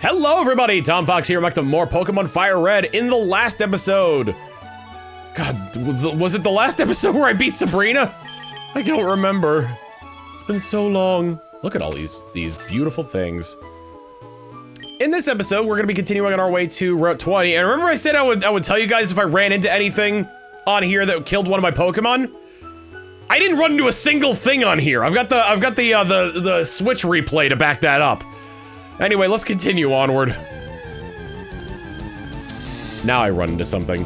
Hello everybody, Tom Fawkes here, back to more Pokemon FireRed. In the last episode, God, was it the last episode where I beat Sabrina? I don't remember. It's been so long. Look at all these beautiful things. In this episode, we're gonna be continuing on our way to Route 20. And remember I said I would tell you guys if I ran into anything on here that killed one of my Pokemon? I didn't run into a single thing on here. I've got the Switch replay to back that up. Anyway, let's continue onward. Now I run into something.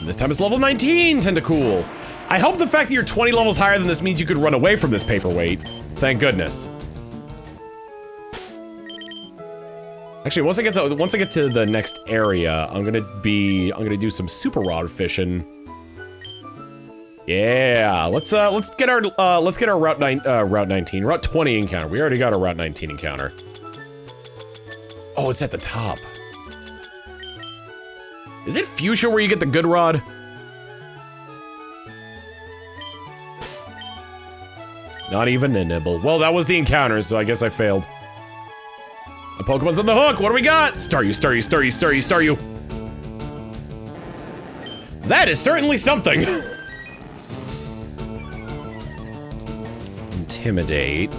This time it's level 19, Tentacool. I hope the fact that you're 20 levels higher than this means you could run away from this paperweight. Thank goodness. Actually, once I get to the next area, I'm gonna do some super rod fishing. Yeah, let's get our Route 20 encounter. We already got our Route 19 encounter. Oh, it's at the top. Is it Fuchsia where you get the good rod? Not even a nibble. Well, that was the encounter, so I guess I failed. The Pokemon's on the hook. What do we got? Staryu, Staryu, Staryu, Staryu, Staryu. That is certainly something. Intimidate.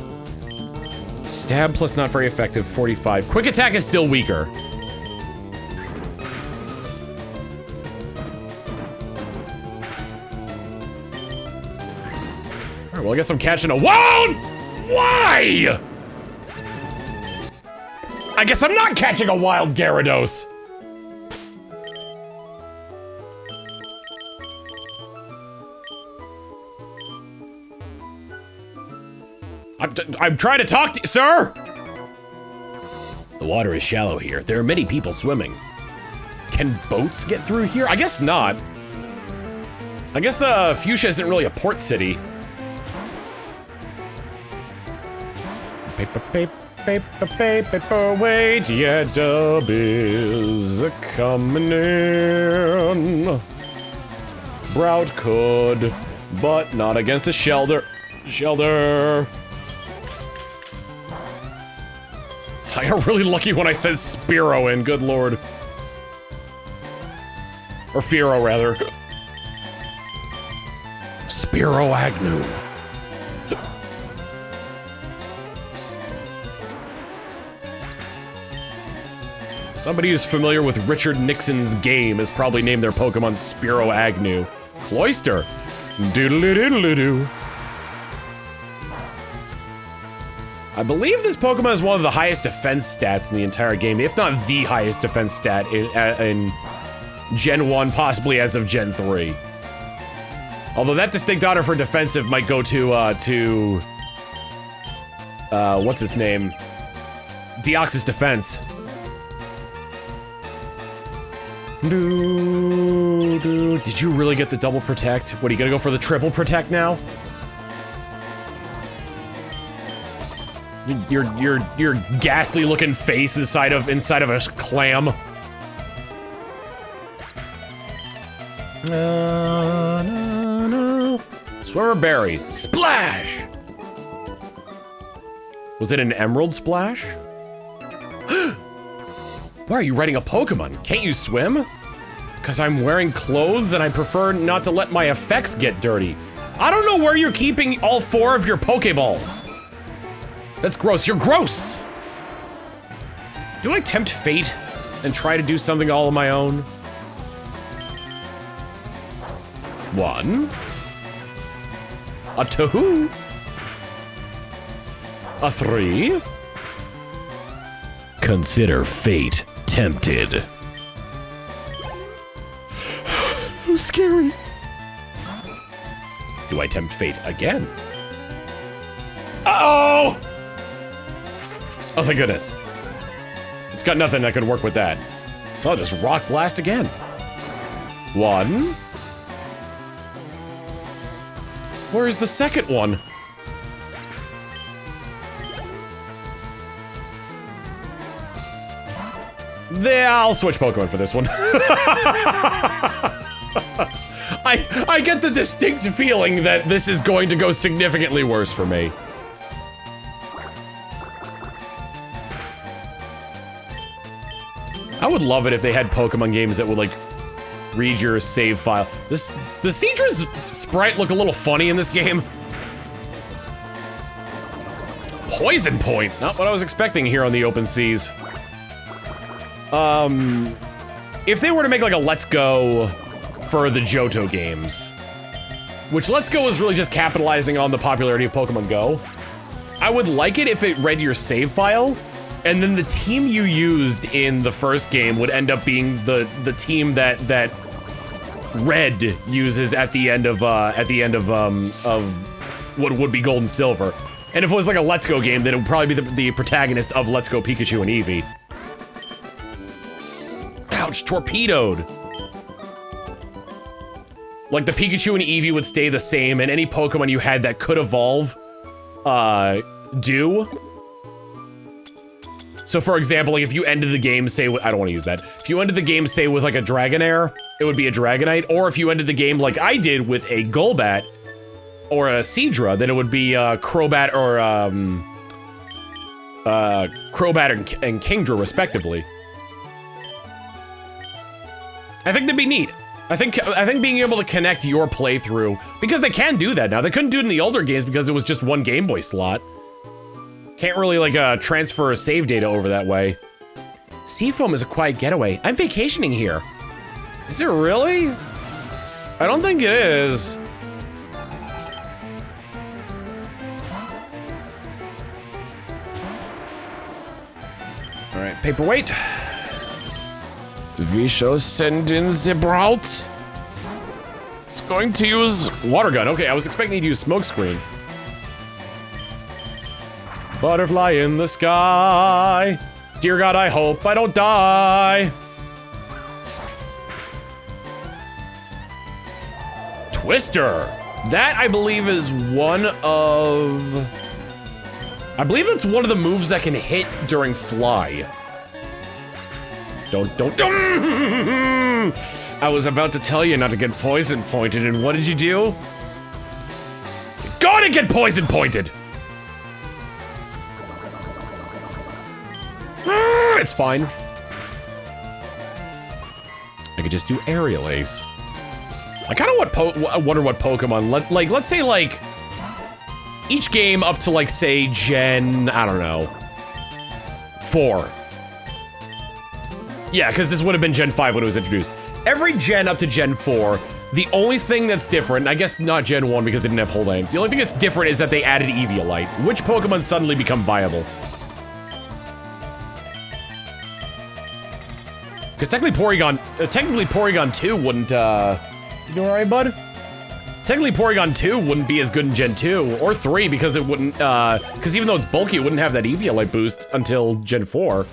Stab plus not very effective, 45. Quick attack is still weaker. Alright, well I guess I'm catching a wild. Why? I guess I'm not catching a wild Gyarados. I'm trying to talk to you, sir! The water is shallow here. There are many people swimming. Can boats get through here? I guess not. I guess, Fuchsia isn't really a port city. Paperweight, yeah, dub is coming in. Brout could, but not against a shelter. I got really lucky when I said Spearow in, good lord. Or Fearow, rather. Spearow Agnew. Somebody who's familiar with Richard Nixon's game has probably named their Pokemon Spearow Agnew. Cloyster. Doodle-doodle-doo. I believe this Pokemon is one of the highest defense stats in the entire game, if not the highest defense stat in Gen 1, possibly as of Gen 3. Although that distinct honor for defensive might go to what's his name? Deoxys Defense. Did you really get the double protect? What, are you gonna go for the triple protect now? Your ghastly looking face inside of a clam. No. Swimmer berry. Splash! Was it an emerald splash? Why are you riding a Pokemon? Can't you swim? Because I'm wearing clothes and I prefer not to let my effects get dirty. I don't know where you're keeping all 4 of your Pokeballs. That's gross. You're gross! Do I tempt fate and try to do something all on my own? 1. A 2. A 3. Consider fate tempted. Scary. Do I tempt fate again? Uh-oh! Oh, thank goodness. It's got nothing that could work with that. So I'll just rock blast again. 1. Where's the second one? Yeah, I'll switch Pokemon for this one. I get the distinct feeling that this is going to go significantly worse for me. I would love it if they had Pokemon games that would, like, read your save file. Does Seadra's sprite look a little funny in this game? Poison Point! Not what I was expecting here on the open seas. If they were to make, like, a Let's Go for the Johto games, which Let's Go is really just capitalizing on the popularity of Pokemon Go, I would like it if it read your save file, and then the team you used in the first game would end up being the team that Red uses at the end of what would be Gold and Silver. And if it was like a Let's Go game, then it would probably be the protagonist of Let's Go Pikachu and Eevee. Ouch, torpedoed. Like the Pikachu and Eevee would stay the same, and any Pokemon you had that could evolve, do. So for example, like if you ended the game, say, I don't want to use that. If you ended the game, say, with like a Dragonair, it would be a Dragonite. Or if you ended the game like I did with a Golbat or a Seadra, then it would be Crobat or Crobat and Kingdra, respectively. I think that'd be neat. I think being able to connect your playthrough, because they can do that now. They couldn't do it in the older games because it was just one Game Boy slot. Can't really, like, transfer save data over that way. Seafoam is a quiet getaway. I'm vacationing here. Is it really? I don't think it is. All right, paperweight. We shall send in the Brout. It's going to use water gun. Okay, I was expecting to use smokescreen. Butterfly in the sky. Dear God, I hope I don't die. Twister. That, I believe, is one of... I believe that's one of the moves that can hit during fly. Don't. I was about to tell you not to get poison pointed, and what did you do? You're gonna get poison pointed! It's fine. I could just do Aerial Ace. I kind of wonder what Pokemon, let's say, like, each game up to, like, say, Gen, I don't know, 4. Yeah, because this would have been Gen 5 when it was introduced. Every gen up to Gen 4, the only thing that's different, I guess not Gen 1 because it didn't have hold items, the only thing that's different is that they added Eviolite. Which Pokemon suddenly become viable? Because technically Porygon 2 wouldn't, you doing alright, bud? Technically Porygon 2 wouldn't be as good in Gen 2, or 3, because it wouldn't, because even though it's bulky, it wouldn't have that Eviolite boost until Gen 4.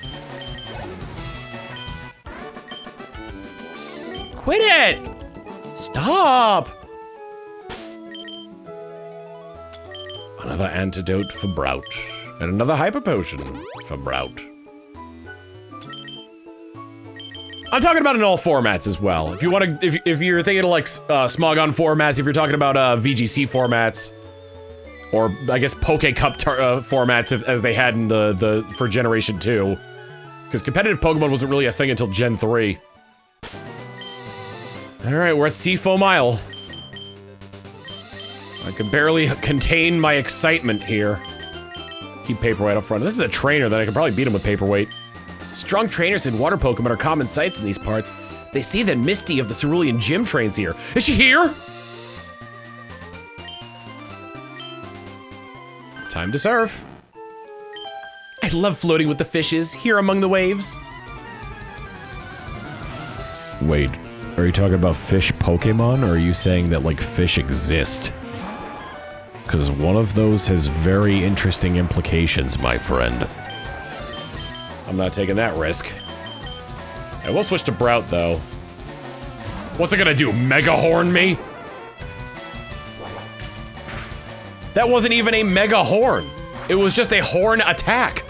Quit it! Stop! Another antidote for Brout. And another Hyper Potion for Brout. I'm talking about in all formats as well. If you want to, if you're thinking of like Smogon formats, if you're talking about VGC formats, or I guess Poke Cup formats as they had in for Generation 2, because competitive Pokemon wasn't really a thing until Gen 3. All right, we're at Seafoam Isle. I can barely contain my excitement here. Keep Paperweight up front. This is a trainer that I could probably beat him with Paperweight. Strong trainers and water Pokemon are common sights in these parts. They see that Misty of the Cerulean Gym trains here. Is she here? Time to surf. I love floating with the fishes here among the waves. Wait, are you talking about fish Pokemon, or are you saying that, like, fish exist? Because one of those has very interesting implications, my friend. I'm not taking that risk. I will switch to Brout, though. What's it gonna do, Mega Horn me? That wasn't even a Mega Horn. It was just a horn attack.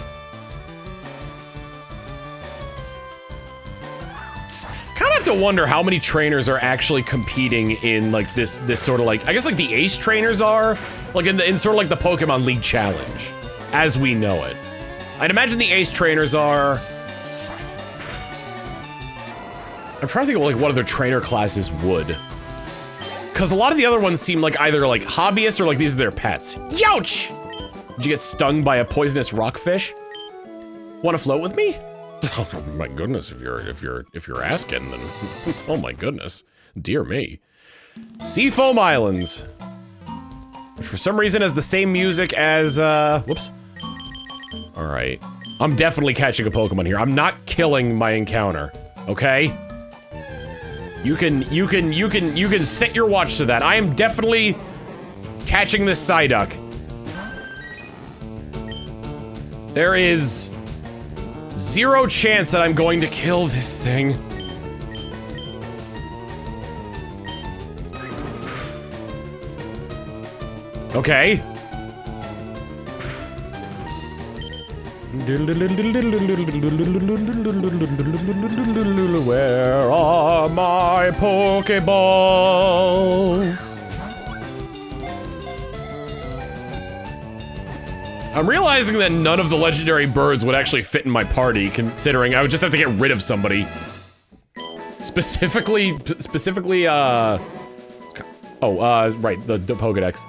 Kinda have to wonder how many trainers are actually competing in, like, this sort of, like, I guess, like, the Ace trainers are, like, in sort of, like, the Pokemon League Challenge, as we know it. I'd imagine the Ace trainers are I'm trying to think of like what other trainer classes would. Because a lot of the other ones seem like either like hobbyists or like these are their pets. Youch! Did you get stung by a poisonous rockfish? Want to float with me? Oh my goodness, if you're asking, then oh my goodness. Dear me. Seafoam Islands. Which for some reason has the same music as whoops. Alright. I'm definitely catching a Pokemon here. I'm not killing my encounter. Okay? You can set your watch to that. I am definitely catching this Psyduck. There is zero chance that I'm going to kill this thing. Okay. Where are my Pokeballs? I'm realizing that none of the legendary birds would actually fit in my party, considering I would just have to get rid of somebody. Specifically, right, the Pokedex.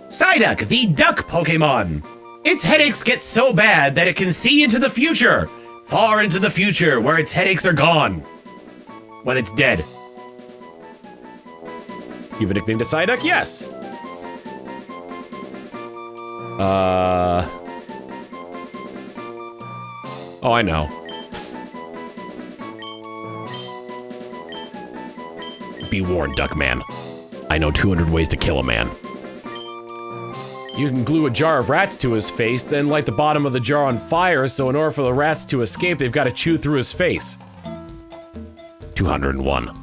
Psyduck, the duck Pokemon. Its headaches get so bad that it can see into the future. Far into the future, where its headaches are gone. When it's dead. You have a nickname to Psyduck? Yes. Oh, I know. Be warned, Duckman. I know 200 ways to kill a man. You can glue a jar of rats to his face, then light the bottom of the jar on fire, so in order for the rats to escape, they've got to chew through his face. 201.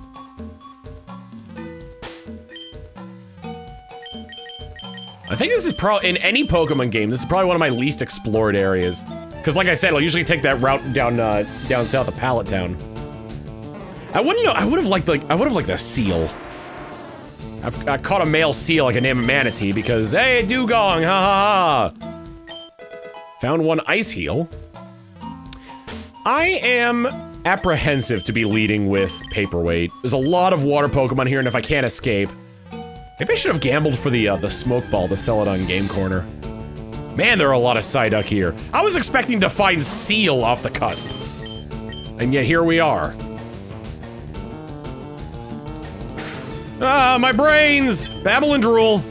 I think this is probably, in any Pokemon game, this is probably one of my least explored areas. Because like I said, I'll usually take that route down, down south of Pallet Town. I wouldn't know, I would've liked a seal. I caught a male seal, I can name a manatee, because, hey, Dugong, ha ha ha! Found one ice heal. I am apprehensive to be leading with Paperweight. There's a lot of water Pokemon here, and if I can't escape... Maybe I should have gambled for the smoke ball to sell it on Game Corner. Man, there are a lot of Psyduck here. I was expecting to find Seal off the cusp. And yet here we are. Ah, my brains! Babble and drool.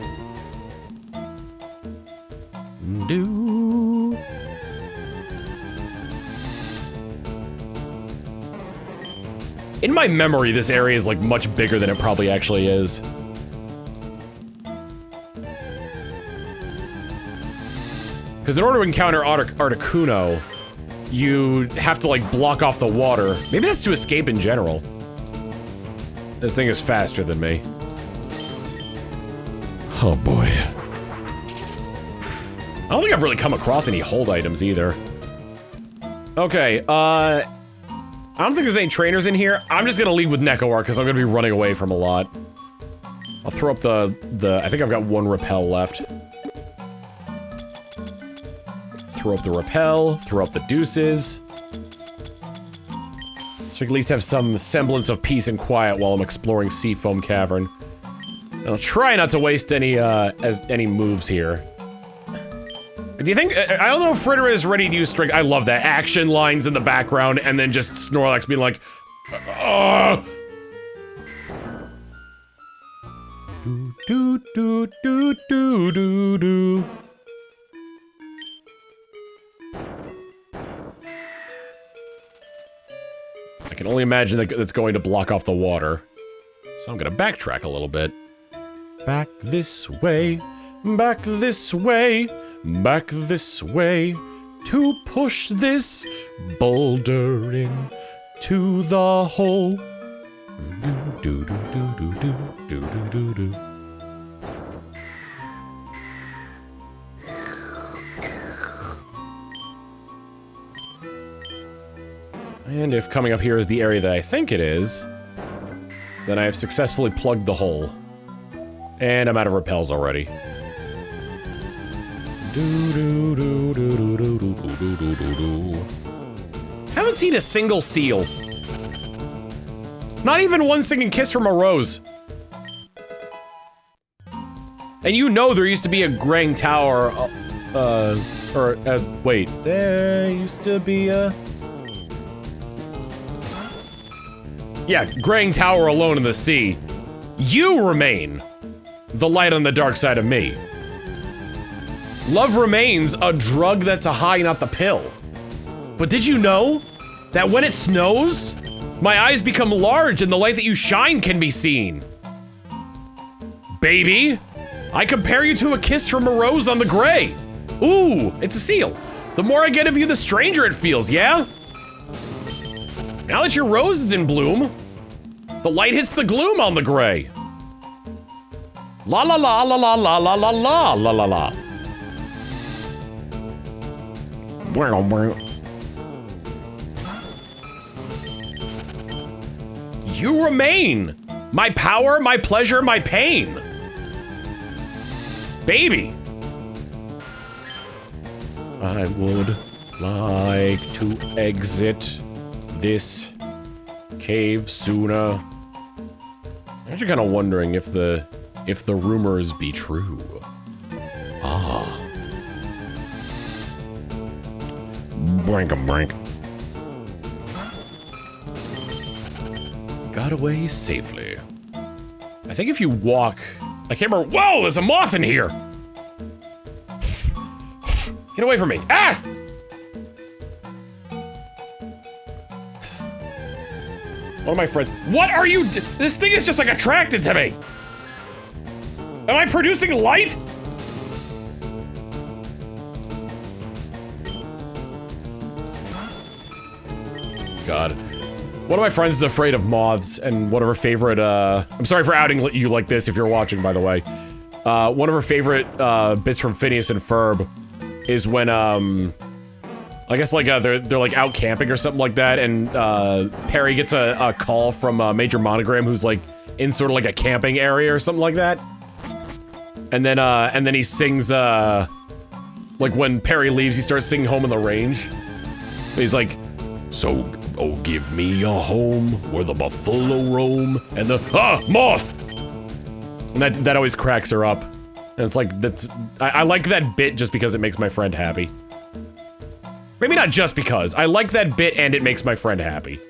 Do. In my memory, this area is like much bigger than it probably actually is. Because in order to encounter Articuno, you have to like block off the water. Maybe that's to escape in general. This thing is faster than me. Oh boy. I don't think I've really come across any hold items either. Okay, I don't think there's any trainers in here. I'm just gonna lead with Nekawar because I'm gonna be running away from a lot. I'll throw up I think I've got one repel left. Throw up the repel, throw up the deuces. So we can at least have some semblance of peace and quiet while I'm exploring Seafoam Cavern. And I'll try not to waste any moves here. Do you think, I don't know if Fritter is ready to use strength. I love that. Action lines in the background and then just Snorlax being like, ugh. Do do do do do do. I can only imagine that it's going to block off the water. So I'm gonna backtrack a little bit. Back this way, back this way, back this way, to push this boulder in to the hole. Do do do do do do do do do. And if coming up here is the area that I think it is, then I have successfully plugged the hole. And I'm out of repels already. Haven't seen a single seal. Not even one singing kiss from a rose. And you know there used to be a Grang Tower, wait. There used to be a... Yeah, Grang Tower alone in the sea. You remain the light on the dark side of me. Love remains a drug that's a high, not the pill. But did you know that when it snows, my eyes become large and the light that you shine can be seen? Baby, I compare you to a kiss from a rose on the gray. Ooh, it's a seal. The more I get of you, the stranger it feels, yeah? Now that your rose is in bloom, the light hits the gloom on the gray. La la la la la la la la la la la la. You remain my power, my pleasure, my pain. Baby. I would like to exit this cave sooner. I'm actually kind of wondering if the rumors be true. Ah. Brink. Got away safely. I think if you walk, I can't remember. Whoa, there's a moth in here. Get away from me. Ah! One of my friends. What are you? This thing is just like attracted to me. Am I producing light? God. One of my friends is afraid of moths, and one of her favorite, I'm sorry for outing you like this if you're watching, by the way. One of her favorite, bits from Phineas and Ferb is when, I guess like, they're like out camping or something like that, and, Perry gets a call from, Major Monogram, who's like in sort of like a camping area or something like that. And then he sings, like when Perry leaves, he starts singing Home on the Range. He's like, so, oh, give me a home where the buffalo roam and the, moth! And that always cracks her up. And it's like, I like that bit just because it makes my friend happy. Maybe not just because. I like that bit and it makes my friend happy.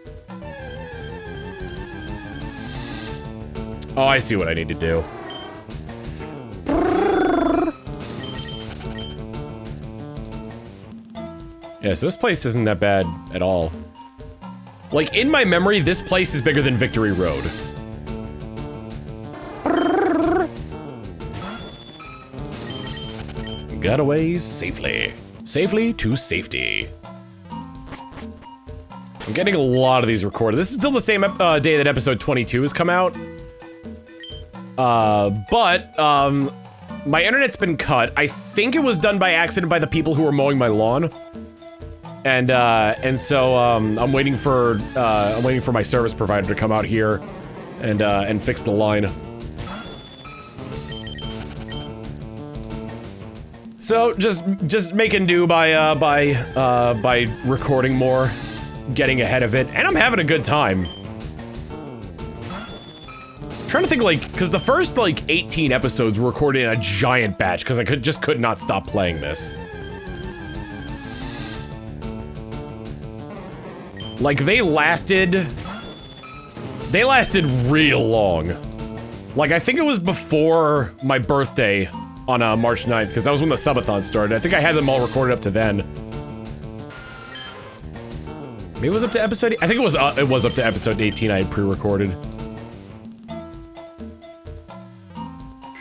Oh, I see what I need to do. Yeah, so this place isn't that bad at all. Like, in my memory, this place is bigger than Victory Road. Got away safely. Safely to safety. I'm getting a lot of these recorded. This is still the same day that episode 22 has come out. My internet's been cut. I think it was done by accident by the people who were mowing my lawn. And so, I'm waiting for my service provider to come out here and fix the line. So, just making do by recording more, getting ahead of it, and I'm having a good time. I'm trying to think, like, because the first, like, 18 episodes were recorded in a giant batch, because I could not stop playing this. Like, they lasted real long. Like, I think it was before my birthday on March 9th, because that was when the subathon started. I think I had them all recorded up to then. Maybe it was up to episode, I think it was up to episode 18 I had pre-recorded.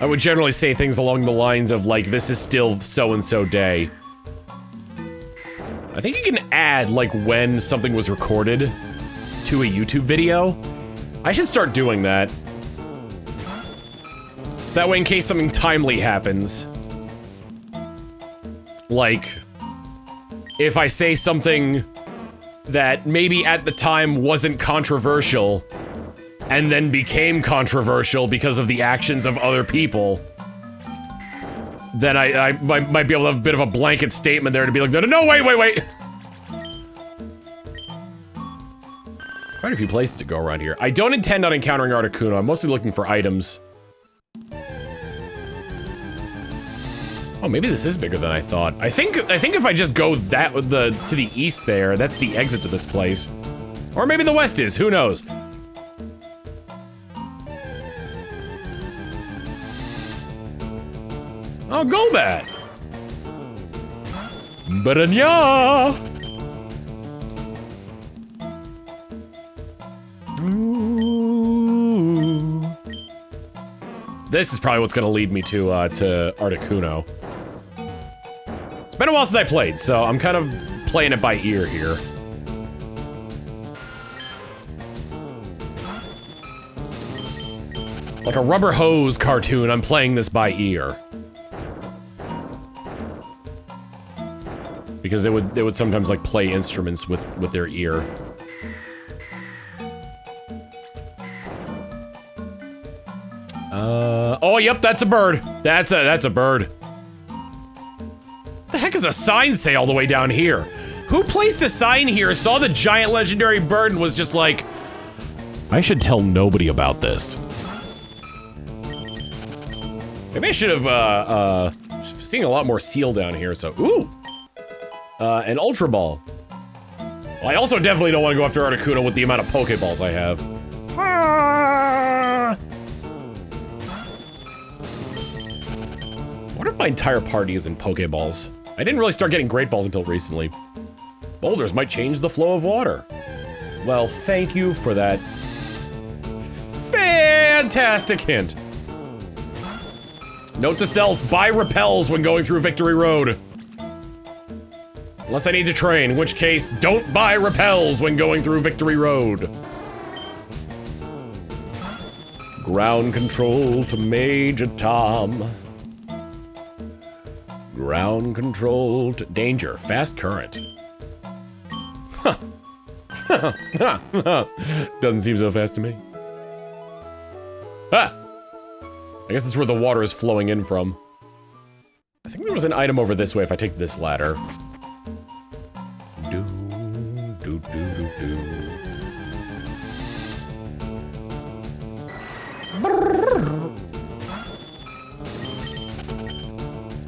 I would generally say things along the lines of, like, this is still so-and-so day. I think you can add, like, when something was recorded to a YouTube video. I should start doing that. So that way, in case something timely happens. Like, if I say something that maybe at the time wasn't controversial, and then became controversial because of the actions of other people, then I might be able to have a bit of a blanket statement there to be like, no, wait. Quite a few places to go around here. I don't intend on encountering Articuno. I'm mostly looking for items. Oh, maybe this is bigger than I thought. I think if I just go to the east there, that's the exit to this place. Or maybe the west is, who knows? Oh, Golbat! Baranya! This is probably what's gonna lead me to Articuno. It's been a while since I played, so I'm kind of playing it by ear here. Like a rubber hose cartoon, I'm playing this by ear. Because they would sometimes like play instruments with their ear. Oh yep, that's a bird. That's a bird. The heck is a sign say all the way down here? Who placed a sign here, saw the giant legendary bird and was just like, I should tell nobody about this. Maybe I should have, seeing a lot more seal down here, so, ooh! An Ultra Ball. Well, I also definitely don't want to go after Articuno with the amount of Pokeballs I have. What if my entire party is in Pokeballs? I didn't really start getting Great Balls until recently. Boulders might change the flow of water. Well, thank you for that fantastic hint. Note to self, buy repels when going through Victory Road. Unless I need to train, in which case, don't buy repels when going through Victory Road. Ground control to Major Tom. Ground control to danger, fast current. Huh. Doesn't seem so fast to me. Ah! I guess that's where the water is flowing in from. I think there was an item over this way if I take this ladder. Do, do, do, do, do.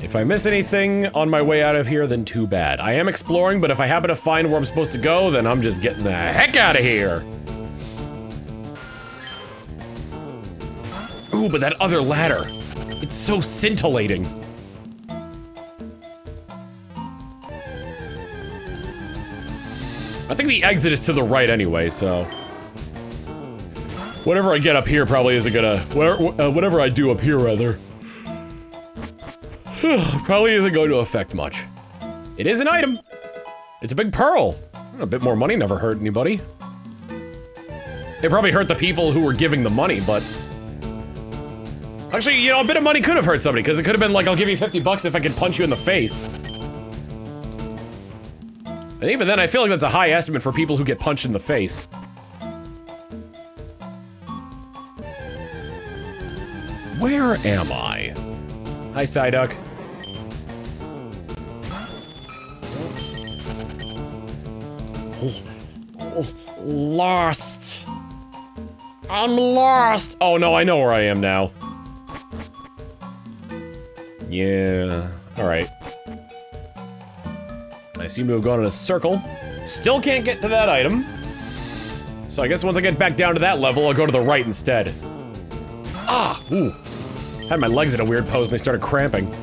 If I miss anything on my way out of here, then too bad. I am exploring, but if I happen to find where I'm supposed to go, then I'm just getting the heck out of here. Ooh, but that other ladder. It's so scintillating. I think the exit is to the right anyway, so. Whatever I get up here probably isn't gonna, whatever I do up here rather. Probably isn't going to affect much. It is an item. It's a big pearl. A bit more money never hurt anybody. It probably hurt the people who were giving the money, but. Actually, you know, a bit of money could have hurt somebody, because it could have been like, I'll give you 50 bucks if I can punch you in the face. And even then, I feel like that's a high estimate for people who get punched in the face. Where am I? Hi, Psyduck. Lost. I'm lost. Oh no, I know where I am now. Yeah, alright. I seem to have gone in a circle. Still can't get to that item. So I guess once I get back down to that level, I'll go to the right instead. Ah! Ooh. Had my legs in a weird pose and they started cramping.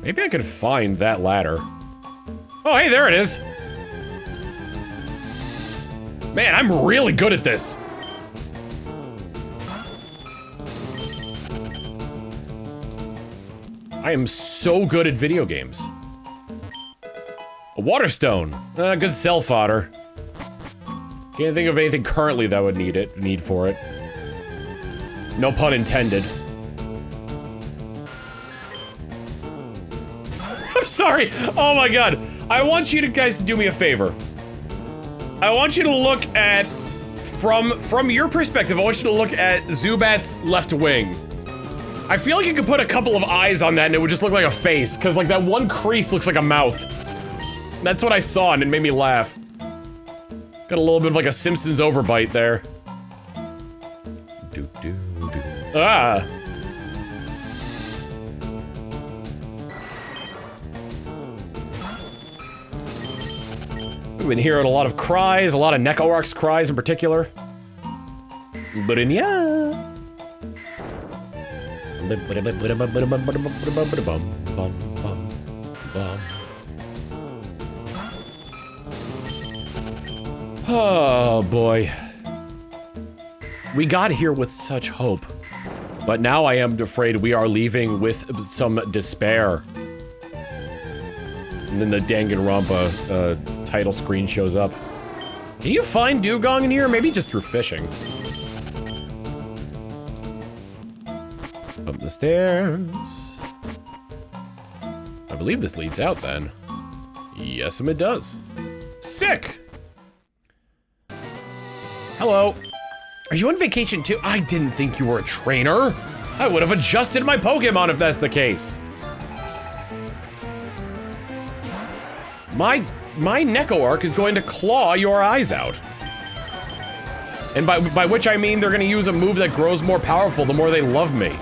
Maybe I could find that ladder. Oh, hey, there it is! Man, I'm really good at this. I am so good at video games. A water stone. Good cell fodder. Can't think of anything currently that would need for it. No pun intended. I'm sorry. Oh my god. I want you guys to do me a favor. I want you to look at, from your perspective, I want you to look at Zubat's left wing. I feel like you could put a couple of eyes on that and it would just look like a face, because like that one crease looks like a mouth. That's what I saw and it made me laugh. Got a little bit of like a Simpsons overbite there. Ah! We've been hearing a lot of cries, a lot of Nekoark's cries in particular. But in yeah. Oh boy. We got here with such hope. But now I am afraid we are leaving with some despair. And then the Danganronpa title screen shows up. Can you find Dugong in here? Maybe just through fishing. Up the stairs. I believe this leads out then. Yes, it does. Sick! Hello. Are you on vacation too? I didn't think you were a trainer. I would have adjusted my Pokemon if that's the case. My Nekoark is going to claw your eyes out. And by which I mean they're gonna use a move that grows more powerful the more they love me.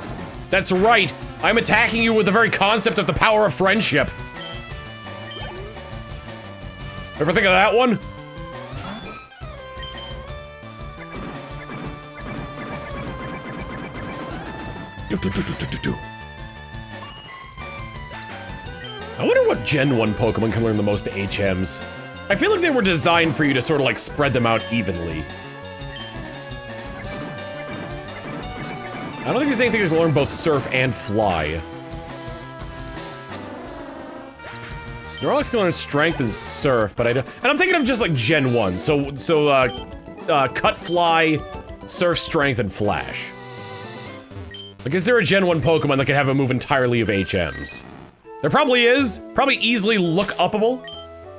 That's right, I'm attacking you with the very concept of the power of friendship. Ever think of that one? I wonder what Gen 1 Pokemon can learn the most HMs. I feel like they were designed for you to sort of like spread them out evenly. I don't think there's anything that can learn both Surf and Fly. Snorlax can learn Strength and Surf, but I don't. And I'm thinking of just like Gen 1. So Cut, Fly, Surf, Strength, and Flash. Like, is there a Gen 1 Pokemon that can have a move entirely of HMs? There probably is. Probably easily look-upable.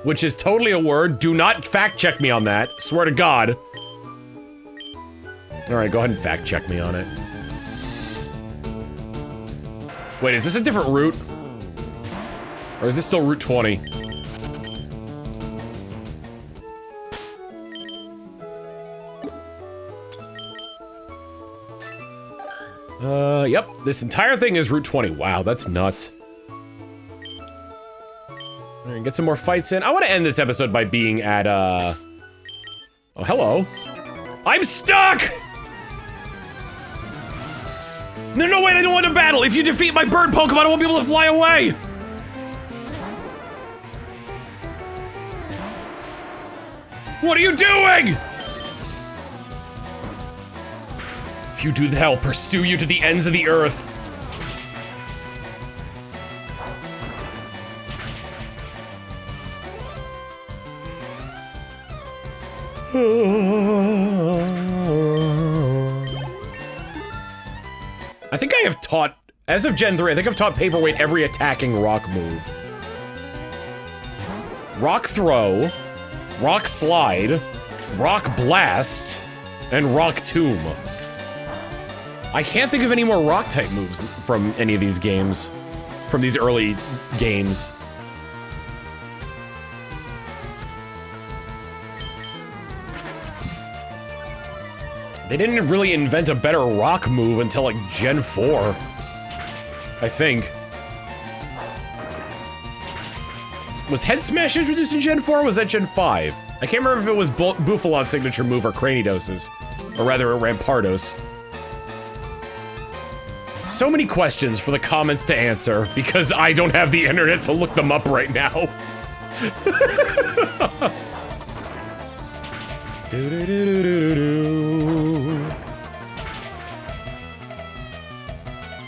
Which is totally a word. Do not fact-check me on that. Swear to God. Alright, go ahead and fact-check me on it. Wait, is this a different route? Or is this still Route 20? Yep. This entire thing is Route 20. Wow, that's nuts. Alright, get some more fights in. I want to end this episode by being at, Oh, hello. I'm stuck! No, wait, I don't want to battle! If you defeat my bird Pokemon, I won't be able to fly away! What are you doing?! If you do that, I'll pursue you to the ends of the earth. I think I have taught, as of Gen 3, I think I've taught Paperweight every attacking rock move. Rock Throw, Rock Slide, Rock Blast, and Rock Tomb. I can't think of any more rock-type moves from any of these games. From these early games. They didn't really invent a better rock move until like Gen 4. I think. Was Head Smash introduced in Gen 4 or was that Gen 5? I can't remember if it was Bufalon's signature move or Cranidos's. Or rather, Rampardos. So many questions for the comments to answer, because I don't have the internet to look them up right now.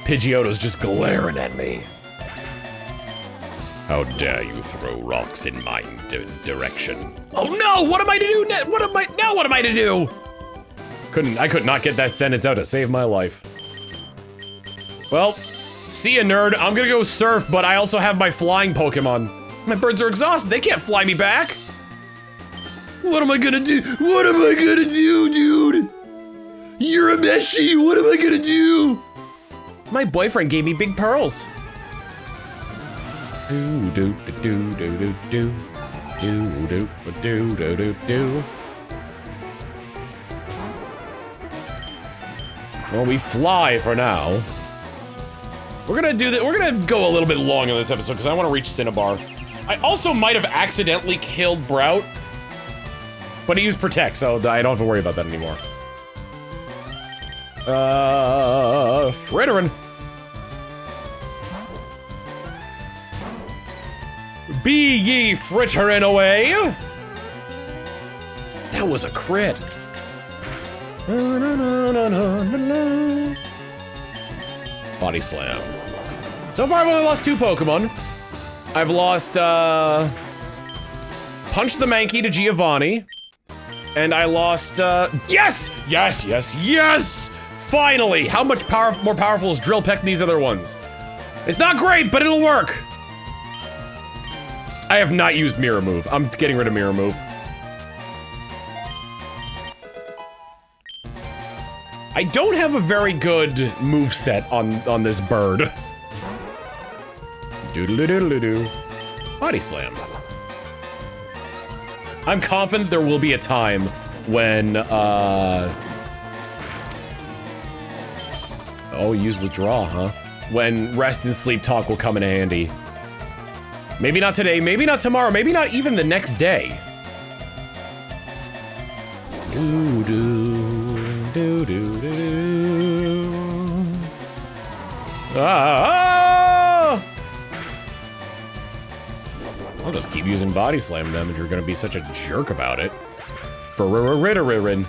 Pidgeotto's just glaring at me. How dare you throw rocks in my direction? Oh no! What am I to do now? What am I to do? I could not get that sentence out to save my life. Well, see ya, nerd. I'm gonna go surf, but I also have my flying Pokemon. My birds are exhausted. They can't fly me back. What am I gonna do? What am I gonna do, dude? You're a Meshi. What am I gonna do? My boyfriend gave me big pearls. Do do do do do do do Do. Well, we fly for now. We're gonna do that. We're gonna go a little bit long in this episode because I want to reach Cinnabar. I also might have accidentally killed Brout, but he used Protect, so I don't have to worry about that anymore. Frittering. Be ye frittering away. That was a crit. Body slam. So far, I've only lost 2 Pokemon. I've lost, Punch the Mankey to Giovanni. And I lost, yes! Yes, yes, yes! Finally! How much more powerful is Drill Peck than these other ones? It's not great, but it'll work! I have not used Mirror Move. I'm getting rid of Mirror Move. I don't have a very good moveset on this bird. Doodle-doodle-doo. Body slam. I'm confident there will be a time when, oh, use withdraw, huh? When rest and sleep talk will come in handy. Maybe not today, maybe not tomorrow, maybe not even the next day. Ah! I'll just keep using body slam them if you're gonna be such a jerk about it. Furririn.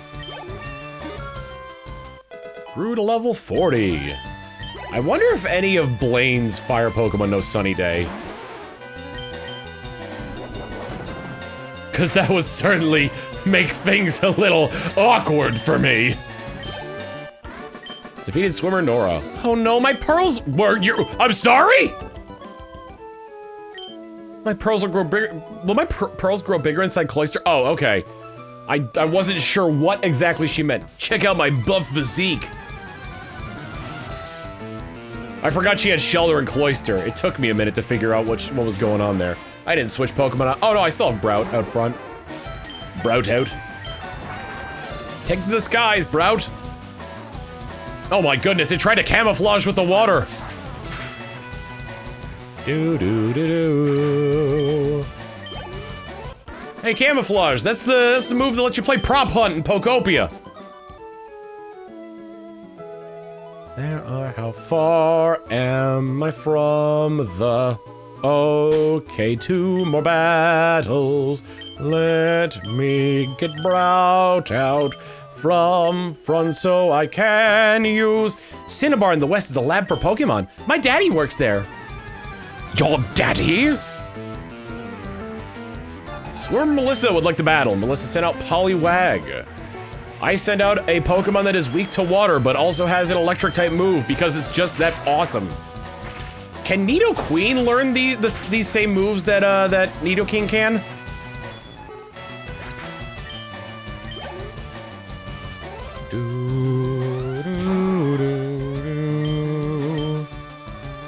Grew to level 40. I wonder if any of Blaine's fire Pokemon know Sunny Day. Cause that would certainly make things a little awkward for me. Defeated swimmer Nora. Oh no, my pearls were I'm sorry? My pearls will grow bigger. Will my pearls grow bigger inside Cloyster? Oh, okay. I wasn't sure what exactly she meant. Check out my buff physique. I forgot she had Shelter and Cloyster. It took me a minute to figure out what was going on there. I didn't switch Pokemon out. Oh no, I still have Brout out front. Brout out. Take to the skies, Brout. Oh my goodness, it tried to camouflage with the water. Do. Hey, camouflage. That's the move that lets you play prop hunt in Pokopia. How far am I from the... Okay, 2 more battles. Let me get Brout out from front so I can use... Cinnabar in the West is a lab for Pokemon. My daddy works there. Your daddy? Swear Melissa would like to battle. Melissa sent out Poliwag. I send out a Pokemon that is weak to water, but also has an electric type move because it's just that awesome. Can Nidoqueen learn these same moves that that Nidoking can?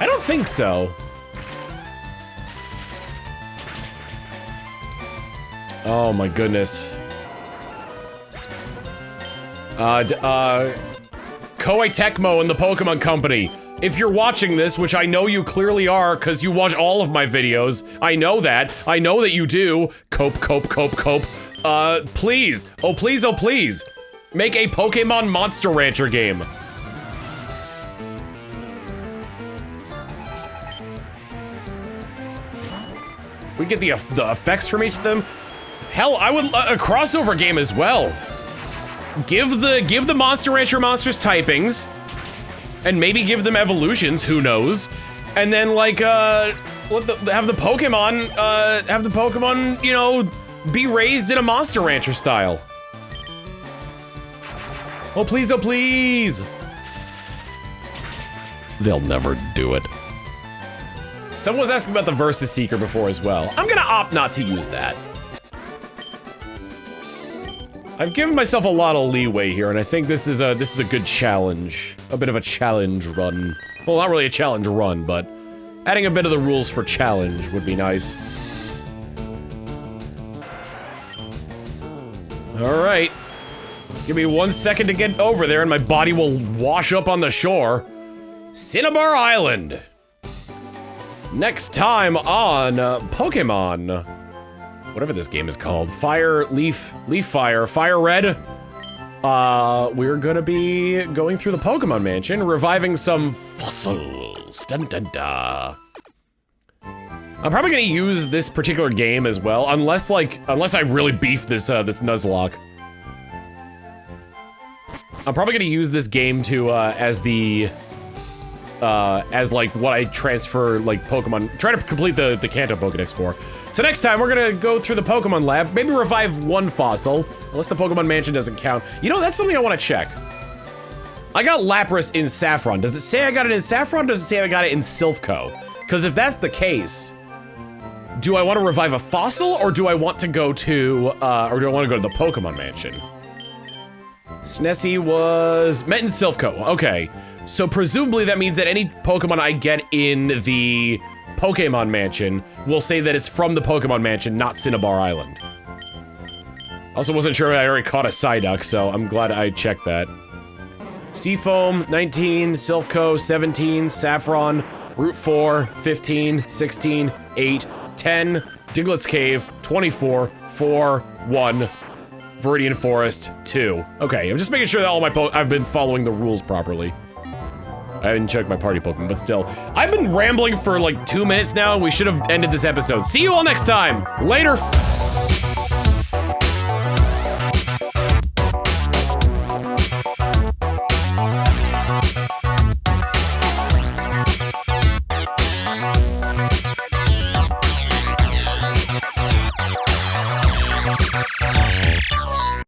I don't think so. Oh my goodness. Koei Tecmo and the Pokemon Company. If you're watching this, which I know you clearly are, because you watch all of my videos, I know that. I know that you do. Cope. Please. Oh, please, oh, please. Make a Pokemon Monster Rancher game. If we get the effects from each of them, hell, I would a crossover game as well. Give the Monster Rancher monsters typings, and maybe give them evolutions. Who knows? And then like have the Pokemon, you know, be raised in a Monster Rancher style. Oh please, oh please. They'll never do it. Someone was asking about the Versus Seeker before as well. I'm gonna opt not to use that. I've given myself a lot of leeway here, and I think this is a good challenge. A bit of a challenge run. Well, not really a challenge run, but adding a bit of the rules for challenge would be nice. All right. Give me 1 second to get over there and my body will wash up on the shore. Cinnabar Island. Next time on Pokemon, whatever this game is called, FireRed. We're gonna be going through the Pokemon Mansion, reviving some fossils. Dun dun da. I'm probably gonna use this particular game as well, unless I really beef this this Nuzlocke. I'm probably gonna use this game to as like what I transfer like Pokemon, try to complete the Kanto Pokedex for. So next time we're gonna go through the Pokemon lab, maybe revive one fossil, unless the Pokemon Mansion doesn't count. You know, that's something I want to check. I got Lapras in Saffron. Does it say I got it in Saffron, or does it say I got it in Silphco? Because if that's the case, do I want to revive a fossil, or do I want to go to the Pokemon Mansion? Snessie was met in Silphco. Okay. So presumably that means that any Pokemon I get in the Pokemon Mansion will say that it's from the Pokemon Mansion, not Cinnabar Island. Also wasn't sure I already caught a Psyduck, so I'm glad I checked that. Seafoam, 19, Silphco, 17, Saffron, Route 4, 15, 16, 8, 10, Diglett's Cave, 24, 4, 1, Viridian Forest, 2. Okay, I'm just making sure that all my I've been following the rules properly. I haven't checked my party Pokemon, but still. I've been rambling for like 2 minutes now, and we should have ended this episode. See you all next time! Later!